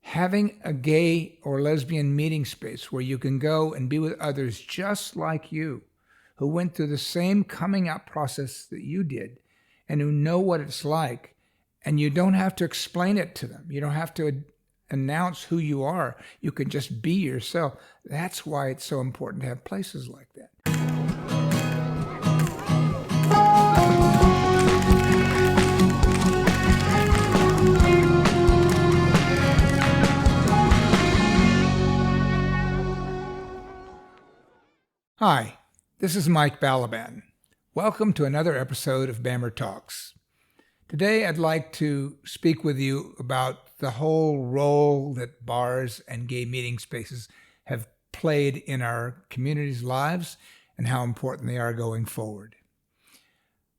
Having a gay or lesbian meeting space where you can go and be with others just like you, who went through the same coming out process that you did and who know what it's like, and you don't have to explain it to them. You don't have to announce who you are. You can just be yourself. That's why it's so important to have places like that. Hi, this is Mike Balaban. Welcome to another episode of BAMMER Talks. Today I'd like to speak with you about the whole role that bars and gay meeting spaces have played in our community's lives and how important they are going forward.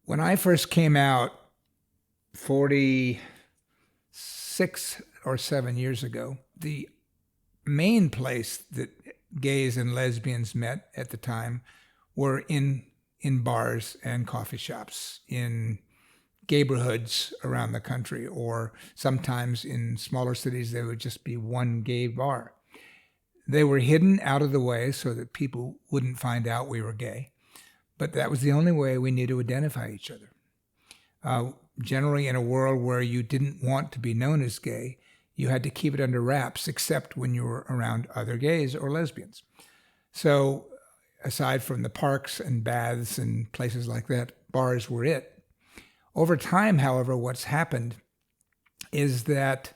When I first came out 46 or 7 years ago, the main place that gays and lesbians met at the time were in bars and coffee shops, in neighborhoods around the country, or sometimes in smaller cities there would just be one gay bar. They were hidden out of the way so that people wouldn't find out we were gay, but that was the only way we knew to identify each other. Generally, in a world where you didn't want to be known as gay, you had to keep it under wraps, except when you were around other gays or lesbians. So aside from the parks and baths and places like that, bars were it. Over time, however, what's happened is that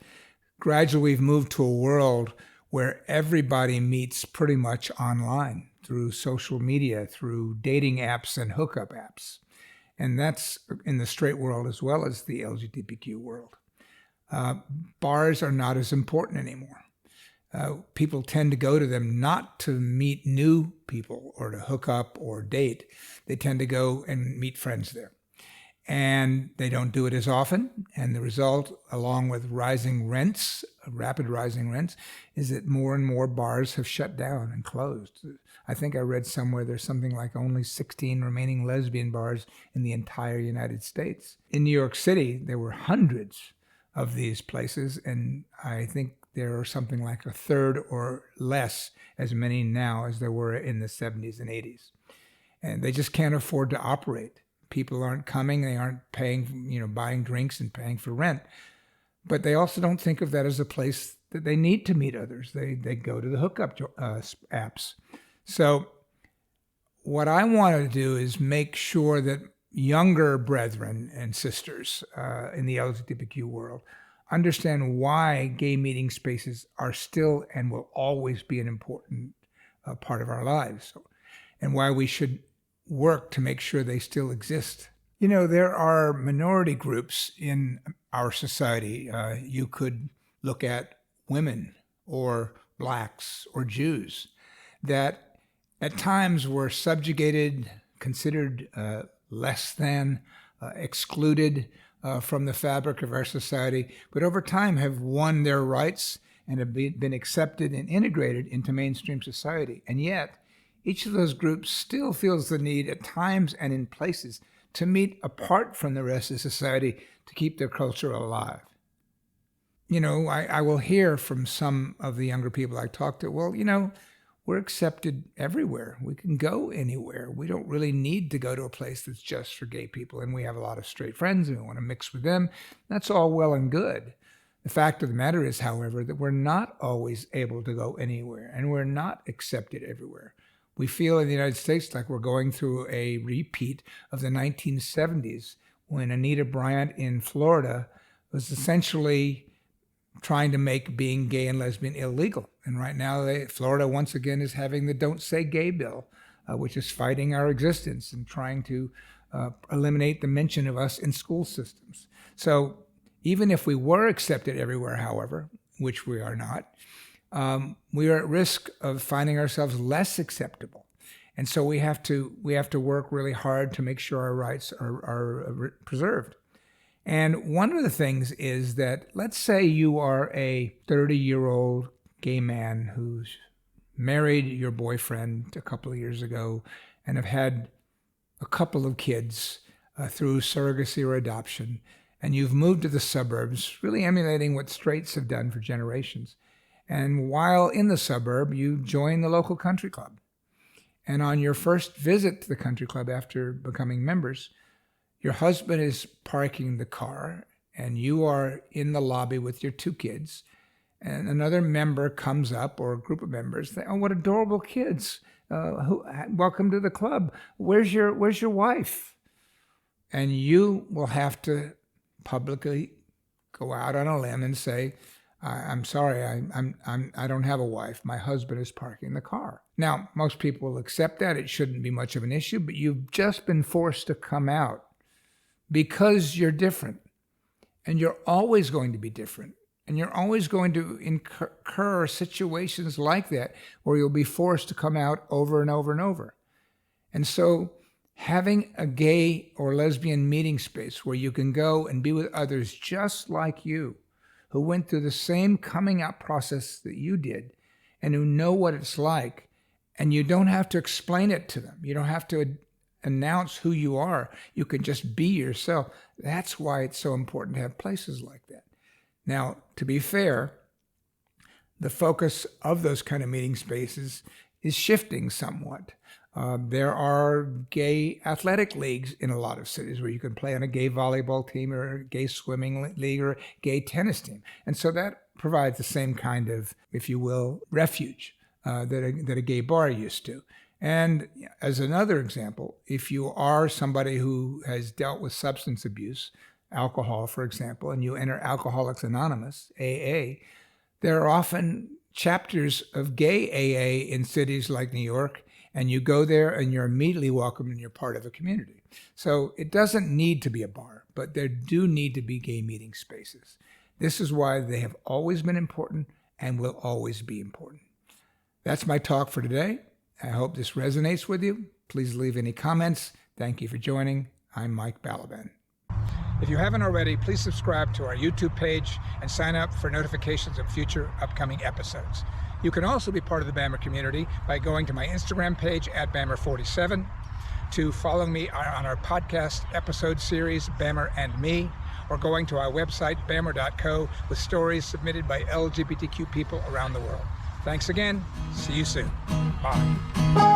gradually we've moved to a world where everybody meets pretty much online through social media, through dating apps and hookup apps. And that's in the straight world as well as the LGBTQ world. Bars are not as important anymore. People tend to go to them not to meet new people or to hook up or date. They tend to go and meet friends there. And they don't do it as often. And the result, along with rising rents, rapid rising rents, is that more and more bars have shut down and closed. I think I read somewhere there's something like only 16 remaining lesbian bars in the entire United States. In New York City, there were hundreds of these places, and I think there are something like a third or less as many now as there were in the 70s and 80s. And they just can't afford to operate. People aren't coming, they aren't paying, buying drinks and paying for rent. But they also don't think of that as a place that they need to meet others. They go to the hookup apps. So what I want to do is make sure that younger brethren and sisters in the LGBTQ world understand why gay meeting spaces are still and will always be an important part of our lives, and why we should work to make sure they still exist. There are minority groups in our society. You could look at women or blacks or Jews that at times were subjugated, considered less than, excluded from the fabric of our society, but over time have won their rights and have been accepted and integrated into mainstream society. And yet, each of those groups still feels the need at times and in places to meet apart from the rest of society to keep their culture alive. I will hear from some of the younger people I talk to, we're accepted everywhere. We can go anywhere. We don't really need to go to a place that's just for gay people. And we have a lot of straight friends and we want to mix with them. That's all well and good. The fact of the matter is, however, that we're not always able to go anywhere and we're not accepted everywhere. We feel in the United States like we're going through a repeat of the 1970s when Anita Bryant in Florida was essentially trying to make being gay and lesbian illegal. And right now, Florida once again is having the Don't Say Gay bill, which is fighting our existence and trying to eliminate the mention of us in school systems. So even if we were accepted everywhere, however, which we are not, we are at risk of finding ourselves less acceptable. And so we have to work really hard to make sure our rights are preserved. And one of the things is that, let's say you are a 30-year-old gay man who's married your boyfriend a couple of years ago and have had a couple of kids through surrogacy or adoption, and you've moved to the suburbs, really emulating what straights have done for generations. And while in the suburb, you join the local country club. And on your first visit to the country club after becoming members, your husband is parking the car and you are in the lobby with your 2 kids. And another member comes up, or a group of members, say, "Oh, what adorable kids. Welcome to the club. Where's your wife?" And you will have to publicly go out on a limb and say, "I'm sorry, I don't have a wife. My husband is parking the car." Now, most people will accept that. It shouldn't be much of an issue, but you've just been forced to come out because you're different. And you're always going to be different. And you're always going to incur situations like that where you'll be forced to come out over and over and over. And so having a gay or lesbian meeting space where you can go and be with others just like you, who went through the same coming out process that you did and who know what it's like, and you don't have to explain it to them. You don't have to announce who you are. You can just be yourself. That's why it's so important to have places like that. Now, to be fair, the focus of those kind of meeting spaces is shifting somewhat. There are gay athletic leagues in a lot of cities where you can play on a gay volleyball team or a gay swimming league or a gay tennis team. And so that provides the same kind of, if you will, refuge that a gay bar used to. And as another example, if you are somebody who has dealt with substance abuse, alcohol, for example, and you enter Alcoholics Anonymous, AA, there are often chapters of gay AA in cities like New York, and you go there and you're immediately welcome and you're part of a community. So it doesn't need to be a bar, but there do need to be gay meeting spaces. This is why they have always been important and will always be important. That's my talk for today. I hope this resonates with you. Please leave any comments. Thank you for joining. I'm Mike Balaban. If you haven't already, please subscribe to our YouTube page and sign up for notifications of future upcoming episodes. You can also be part of the BAMMER community by going to my Instagram page at BAMMER47, to follow me on our podcast episode series, BAMMER and Me, or going to our website, BAMMER.co, with stories submitted by LGBTQ people around the world. Thanks again. See you soon. Bye.